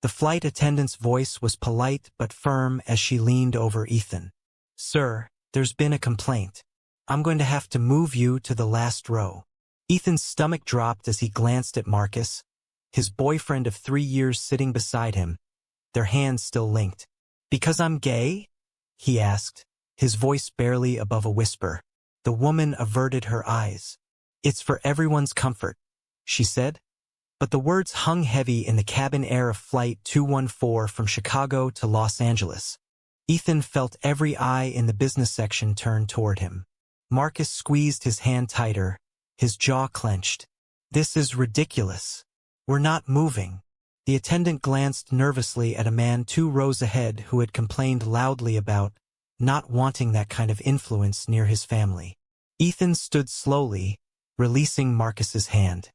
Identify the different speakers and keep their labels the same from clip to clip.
Speaker 1: The flight attendant's voice was polite but firm as she leaned over Ethan. "Sir, there's been a complaint. I'm going to have to move you to the last row." Ethan's stomach dropped as he glanced at Marcus, his boyfriend of 3 years sitting beside him, their hands still linked. "Because I'm gay?" he asked, his voice barely above a whisper. The woman averted her eyes. "It's for everyone's comfort," she said. But the words hung heavy in the cabin air of Flight 214 from Chicago to Los Angeles. Ethan felt every eye in the business section turn toward him. Marcus squeezed his hand tighter, his jaw clenched. "This is ridiculous. We're not moving." The attendant glanced nervously at a man 2 rows ahead who had complained loudly about not wanting that kind of influence near his family. Ethan stood slowly, releasing Marcus's hand.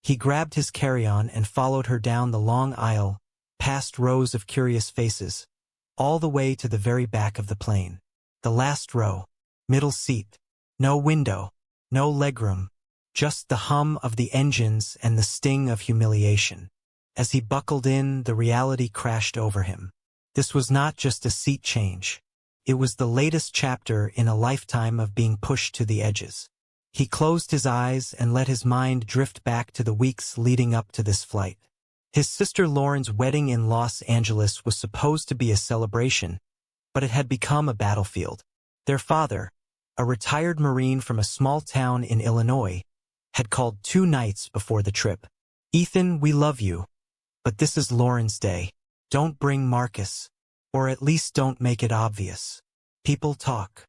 Speaker 1: He grabbed his carry-on and followed her down the long aisle, past rows of curious faces, all the way to the very back of the plane. The last row, middle seat, no window, no legroom, just the hum of the engines and the sting of humiliation. As he buckled in, the reality crashed over him. This was not just a seat change. It was the latest chapter in a lifetime of being pushed to the edges. He closed his eyes and let his mind drift back to the weeks leading up to this flight. His sister Lauren's wedding in Los Angeles was supposed to be a celebration, but it had become a battlefield. Their father, a retired Marine from a small town in Illinois, had called 2 nights before the trip. "Ethan, we love you, but this is Lauren's day. Don't bring Marcus, or at least don't make it obvious. People talk."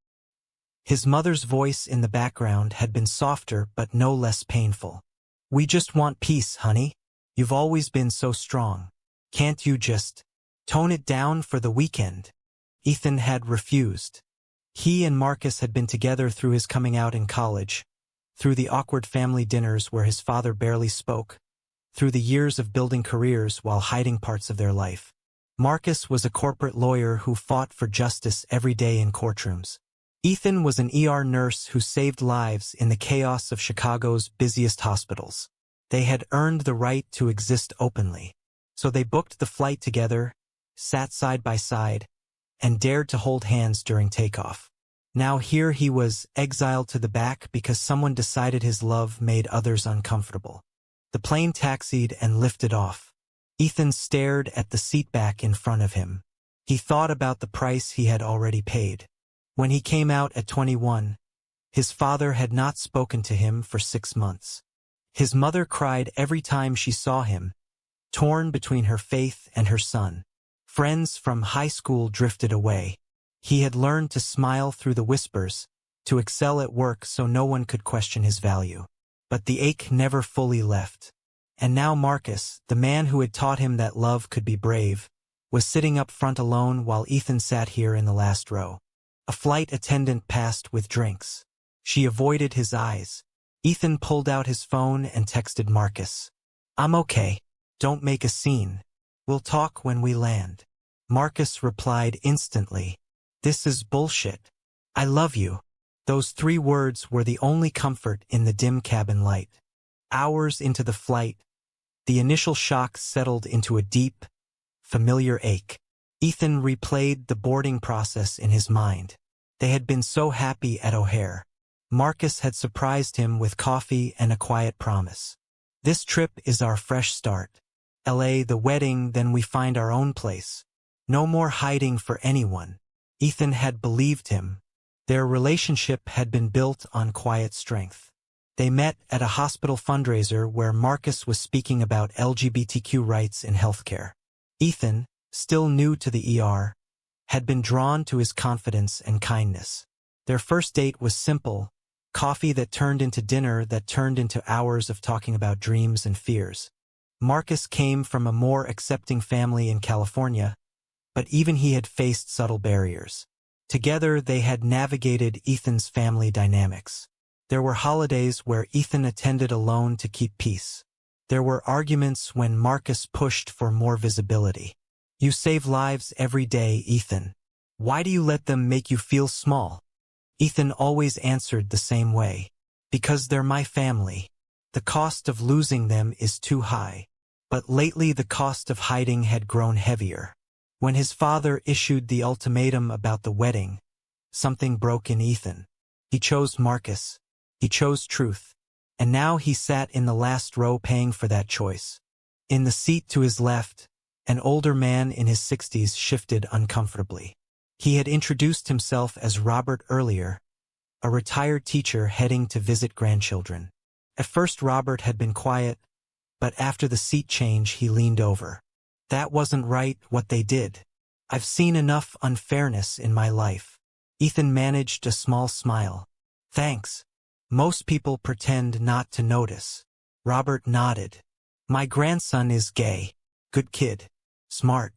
Speaker 1: His mother's voice in the background had been softer but no less painful. "We just want peace, honey. You've always been so strong. Can't you just tone it down for the weekend?" Ethan had refused. He and Marcus had been together through his coming out in college, through the awkward family dinners where his father barely spoke, through the years of building careers while hiding parts of their life. Marcus was a corporate lawyer who fought for justice every day in courtrooms. Ethan was an ER nurse who saved lives in the chaos of Chicago's busiest hospitals. They had earned the right to exist openly. So they booked the flight together, sat side by side, and dared to hold hands during takeoff. Now here he was, exiled to the back because someone decided his love made others uncomfortable. The plane taxied and lifted off. Ethan stared at the seat back in front of him. He thought about the price he had already paid. When he came out at 21, his father had not spoken to him for 6 months. His mother cried every time she saw him, torn between her faith and her son. Friends from high school drifted away. He had learned to smile through the whispers, to excel at work so no one could question his value. But the ache never fully left. And now Marcus, the man who had taught him that love could be brave, was sitting up front alone while Ethan sat here in the last row. A flight attendant passed with drinks. She avoided his eyes. Ethan pulled out his phone and texted Marcus. "I'm okay. Don't make a scene. We'll talk when we land." Marcus replied instantly. "This is bullshit. I love you." Those 3 words were the only comfort in the dim cabin light. Hours into the flight, the initial shock settled into a deep, familiar ache. Ethan replayed the boarding process in his mind. They had been so happy at O'Hare. Marcus had surprised him with coffee and a quiet promise. "This trip is our fresh start. LA, the wedding, then we find our own place. No more hiding for anyone." Ethan had believed him. Their relationship had been built on quiet strength. They met at a hospital fundraiser where Marcus was speaking about LGBTQ rights in healthcare. Ethan, still new to the ER, had been drawn to his confidence and kindness. Their first date was simple, coffee that turned into dinner that turned into hours of talking about dreams and fears. Marcus came from a more accepting family in California, but even he had faced subtle barriers. Together they had navigated Ethan's family dynamics. There were holidays where Ethan attended alone to keep peace. There were arguments when Marcus pushed for more visibility. "You save lives every day, Ethan. Why do you let them make you feel small?" Ethan always answered the same way. "Because they're my family. The cost of losing them is too high." But lately the cost of hiding had grown heavier. When his father issued the ultimatum about the wedding, something broke in Ethan. He chose Marcus. He chose truth. And now he sat in the last row paying for that choice. In the seat to his left, an older man in his 60s shifted uncomfortably. He had introduced himself as Robert earlier, a retired teacher heading to visit grandchildren. At first Robert had been quiet, but after the seat change he leaned over. That wasn't right what they did. I've seen enough unfairness in my life. Ethan managed a small smile. Thanks. Most people pretend not to notice. Robert nodded. My grandson is gay. Good kid. Smart.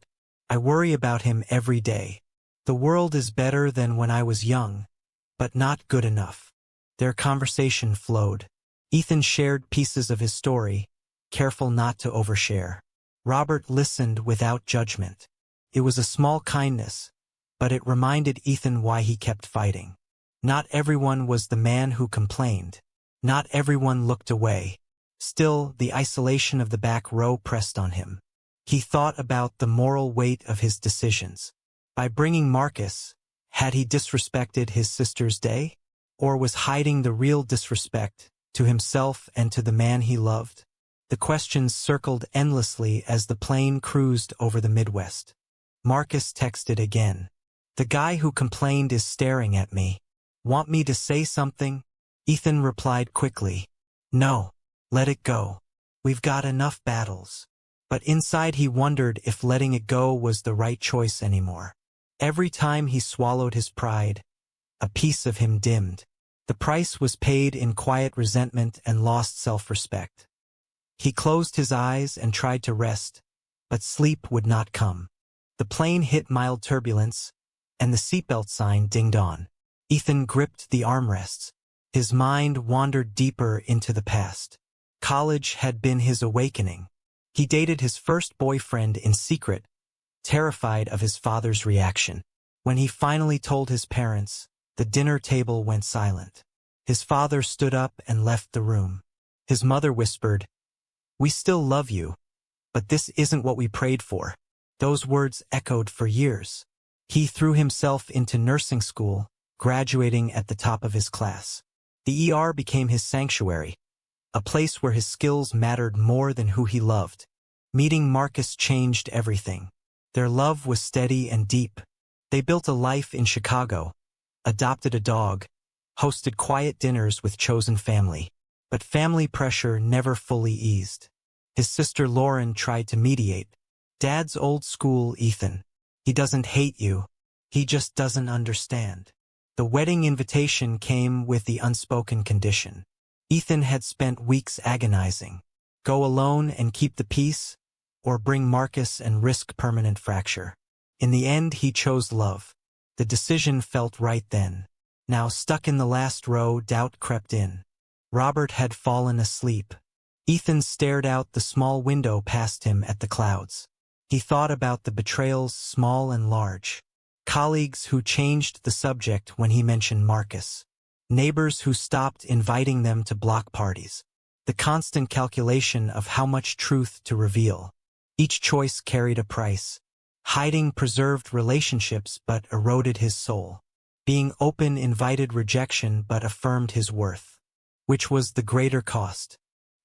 Speaker 1: I worry about him every day. The world is better than when I was young, but not good enough. Their conversation flowed. Ethan shared pieces of his story, careful not to overshare. Robert listened without judgment. It was a small kindness, but it reminded Ethan why he kept fighting. Not everyone was the man who complained. Not everyone looked away. Still, the isolation of the back row pressed on him. He thought about the moral weight of his decisions. By bringing Marcus, had he disrespected his sister's day? Or was hiding the real disrespect to himself and to the man he loved? The questions circled endlessly as the plane cruised over the Midwest. Marcus texted again. The guy who complained is staring at me. Want me to say something? Ethan replied quickly. No. Let it go. We've got enough battles. But inside he wondered if letting it go was the right choice anymore. Every time he swallowed his pride, a piece of him dimmed. The price was paid in quiet resentment and lost self-respect. He closed his eyes and tried to rest, but sleep would not come. The plane hit mild turbulence, and the seatbelt sign dinged on. Ethan gripped the armrests. His mind wandered deeper into the past. College had been his awakening. He dated his first boyfriend in secret, terrified of his father's reaction. When he finally told his parents, the dinner table went silent. His father stood up and left the room. His mother whispered, "We still love you, but this isn't what we prayed for." Those words echoed for years. He threw himself into nursing school, graduating at the top of his class. The ER became his sanctuary, a place where his skills mattered more than who he loved. Meeting Marcus changed everything. Their love was steady and deep. They built a life in Chicago, adopted a dog, hosted quiet dinners with chosen family. But family pressure never fully eased. His sister Lauren tried to mediate. Dad's old school, Ethan. He doesn't hate you. He just doesn't understand. The wedding invitation came with the unspoken condition. Ethan had spent weeks agonizing. Go alone and keep the peace, or bring Marcus and risk permanent fracture. In the end, he chose love. The decision felt right then. Now stuck in the last row, doubt crept in. Robert had fallen asleep. Ethan stared out the small window past him at the clouds. He thought about the betrayals, small and large. Colleagues who changed the subject when he mentioned Marcus. Neighbors who stopped inviting them to block parties. The constant calculation of how much truth to reveal. Each choice carried a price. Hiding preserved relationships but eroded his soul. Being open invited rejection but affirmed his worth. Which was the greater cost?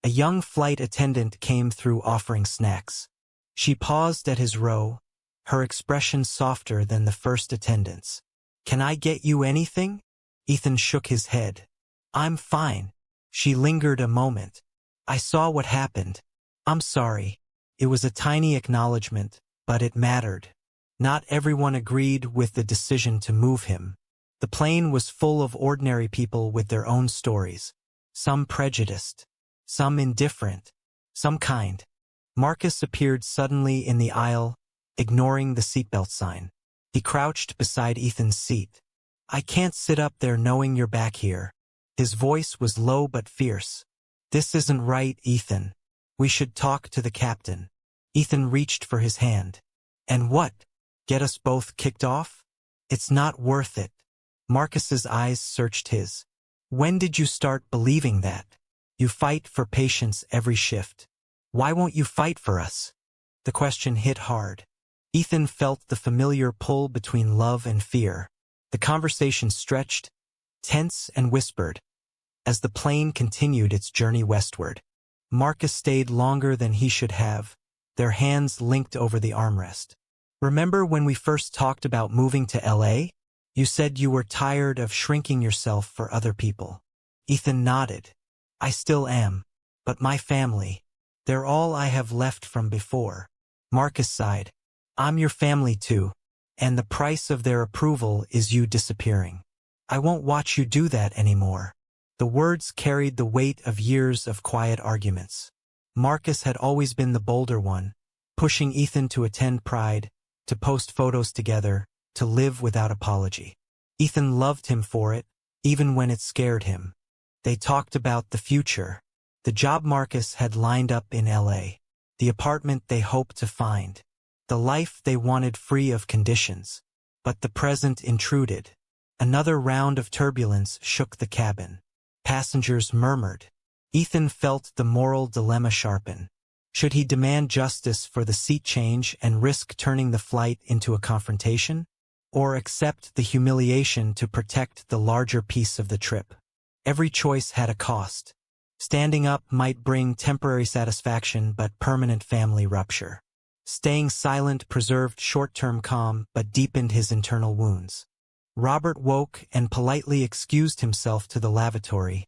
Speaker 1: A young flight attendant came through offering snacks. She paused at his row, her expression softer than the first attendant's. Can I get you anything? Ethan shook his head. I'm fine. She lingered a moment. I saw what happened. I'm sorry. It was a tiny acknowledgement, but it mattered. Not everyone agreed with the decision to move him. The plane was full of ordinary people with their own stories. Some prejudiced, some indifferent, some kind. Marcus appeared suddenly in the aisle, ignoring the seatbelt sign. He crouched beside Ethan's seat. I can't sit up there knowing you're back here. His voice was low but fierce. This isn't right, Ethan. We should talk to the captain. Ethan reached for his hand. And what? Get us both kicked off? It's not worth it. Marcus's eyes searched his. When did you start believing that? You fight for patience every shift. Why won't you fight for us? The question hit hard. Ethan felt the familiar pull between love and fear. The conversation stretched, tense and whispered, as the plane continued its journey westward. Marcus stayed longer than he should have, their hands linked over the armrest. Remember when we first talked about moving to LA? You said you were tired of shrinking yourself for other people. Ethan nodded. I still am. But my family, they're all I have left from before. Marcus sighed. I'm your family too, and the price of their approval is you disappearing. I won't watch you do that anymore. The words carried the weight of years of quiet arguments. Marcus had always been the bolder one, pushing Ethan to attend Pride, to post photos together, to live without apology. Ethan loved him for it, even when it scared him. They talked about the future, the job Marcus had lined up in LA, the apartment they hoped to find, the life they wanted free of conditions. But the present intruded. Another round of turbulence shook the cabin. Passengers murmured. Ethan felt the moral dilemma sharpen. Should he demand justice for the seat change and risk turning the flight into a confrontation? Or accept the humiliation to protect the larger piece of the trip? Every choice had a cost. Standing up might bring temporary satisfaction but permanent family rupture. Staying silent preserved short-term calm but deepened his internal wounds. Robert woke and politely excused himself to the lavatory,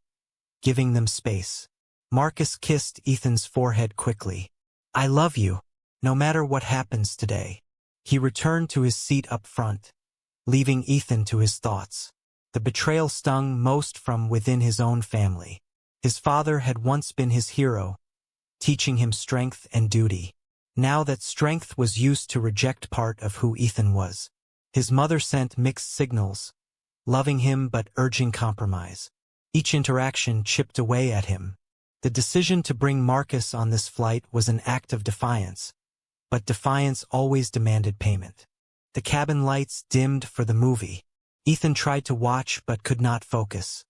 Speaker 1: giving them space. Marcus kissed Ethan's forehead quickly. I love you, no matter what happens today. He returned to his seat up front, leaving Ethan to his thoughts. The betrayal stung most from within his own family. His father had once been his hero, teaching him strength and duty. Now that strength was used to reject part of who Ethan was. His mother sent mixed signals, loving him but urging compromise. Each interaction chipped away at him. The decision to bring Marcus on this flight was an act of defiance, but defiance always demanded payment. The cabin lights dimmed for the movie. Ethan tried to watch but could not focus.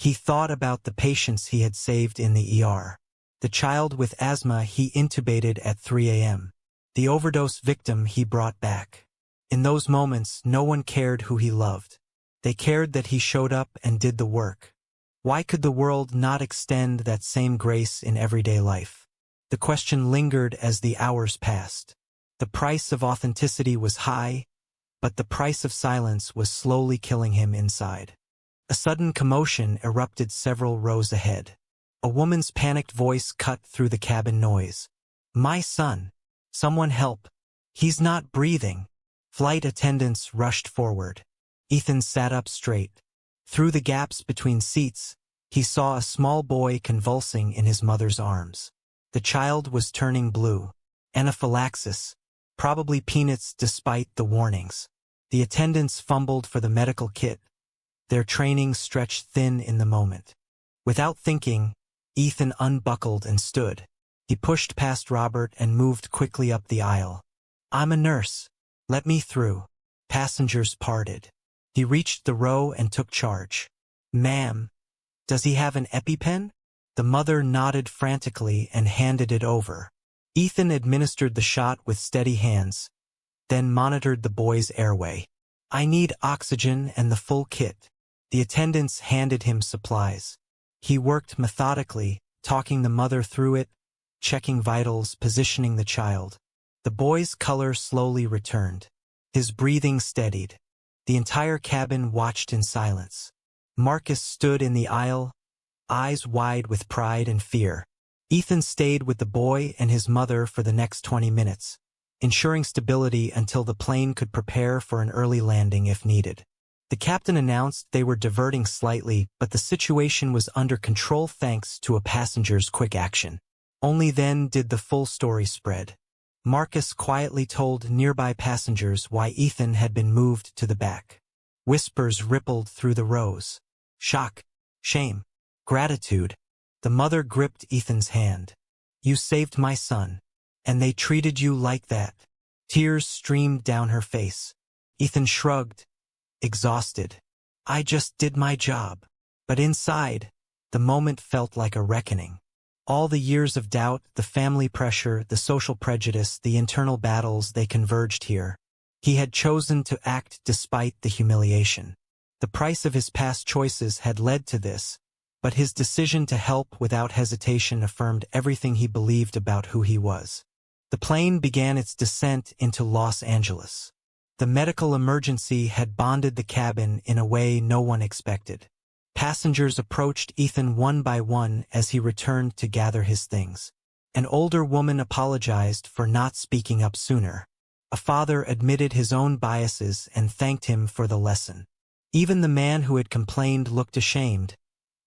Speaker 1: He thought about the patients he had saved in the ER. The child with asthma he intubated at 3 a.m. The overdose victim he brought back. In those moments, no one cared who he loved. They cared that he showed up and did the work. Why could the world not extend that same grace in everyday life? The question lingered as the hours passed. The price of authenticity was high, but the price of silence was slowly killing him inside. A sudden commotion erupted several rows ahead. A woman's panicked voice cut through the cabin noise. My son! Someone help! He's not breathing! Flight attendants rushed forward. Ethan sat up straight. Through the gaps between seats, he saw a small boy convulsing in his mother's arms. The child was turning blue. Anaphylaxis, probably peanuts despite the warnings. The attendants fumbled for the medical kit, their training stretched thin in the moment. Without thinking, Ethan unbuckled and stood. He pushed past Robert and moved quickly up the aisle. I'm a nurse. Let me through. Passengers parted. He reached the row and took charge. Ma'am, does he have an EpiPen? The mother nodded frantically and handed it over. Ethan administered the shot with steady hands, then monitored the boy's airway. I need oxygen and the full kit. The attendants handed him supplies. He worked methodically, talking the mother through it, checking vitals, positioning the child. The boy's color slowly returned. His breathing steadied. The entire cabin watched in silence. Marcus stood in the aisle, eyes wide with pride and fear. Ethan stayed with the boy and his mother for the next 20 minutes, ensuring stability until the plane could prepare for an early landing if needed. The captain announced they were diverting slightly, but the situation was under control thanks to a passenger's quick action. Only then did the full story spread. Marcus quietly told nearby passengers why Ethan had been moved to the back. Whispers rippled through the rows. Shock, shame, gratitude. The mother gripped Ethan's hand. You saved my son. And they treated you like that. Tears streamed down her face. Ethan shrugged, exhausted. I just did my job. But inside, the moment felt like a reckoning. All the years of doubt, the family pressure, the social prejudice, the internal battles, they converged here. He had chosen to act despite the humiliation. The price of his past choices had led to this, but his decision to help without hesitation affirmed everything he believed about who he was. The plane began its descent into Los Angeles. The medical emergency had bonded the cabin in a way no one expected. Passengers approached Ethan one by one as he returned to gather his things. An older woman apologized for not speaking up sooner. A father admitted his own biases and thanked him for the lesson. Even the man who had complained looked ashamed,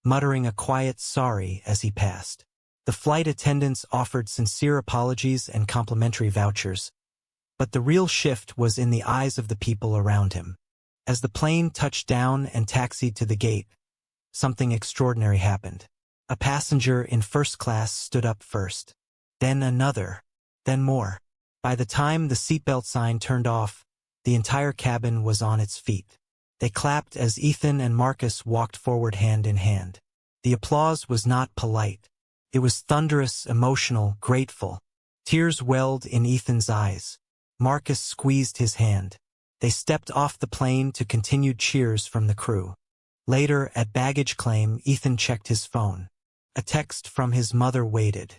Speaker 1: muttering a quiet sorry as he passed. The flight attendants offered sincere apologies and complimentary vouchers, but the real shift was in the eyes of the people around him. As the plane touched down and taxied to the gate, something extraordinary happened. A passenger in first class stood up first. Then another. Then more. By the time the seatbelt sign turned off, the entire cabin was on its feet. They clapped as Ethan and Marcus walked forward hand in hand. The applause was not polite. It was thunderous, emotional, grateful. Tears welled in Ethan's eyes. Marcus squeezed his hand. They stepped off the plane to continued cheers from the crew. Later, at baggage claim, Ethan checked his phone. A text from his mother waited.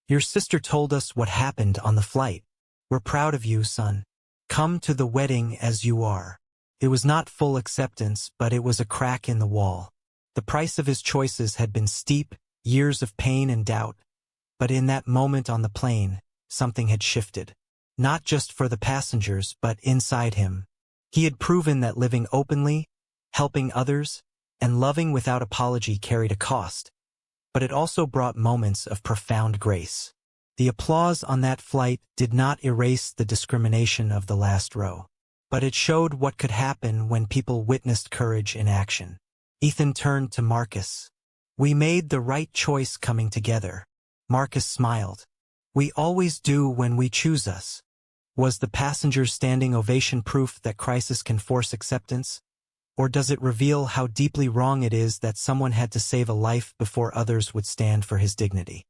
Speaker 1: "Your sister told us what happened on the flight. We're proud of you, son. Come to the wedding as you are." It was not full acceptance, but it was a crack in the wall. The price of his choices had been steep, years of pain and doubt. But in that moment on the plane, something had shifted. Not just for the passengers, but inside him. He had proven that living openly, helping others, and loving without apology carried a cost. But it also brought moments of profound grace. The applause on that flight did not erase the discrimination of the last row. But it showed what could happen when people witnessed courage in action. Ethan turned to Marcus. "We made the right choice coming together." Marcus smiled. "We always do when we choose us." Was the passenger's standing ovation proof that crisis can force acceptance? Or does it reveal how deeply wrong it is that someone had to save a life before others would stand for his dignity?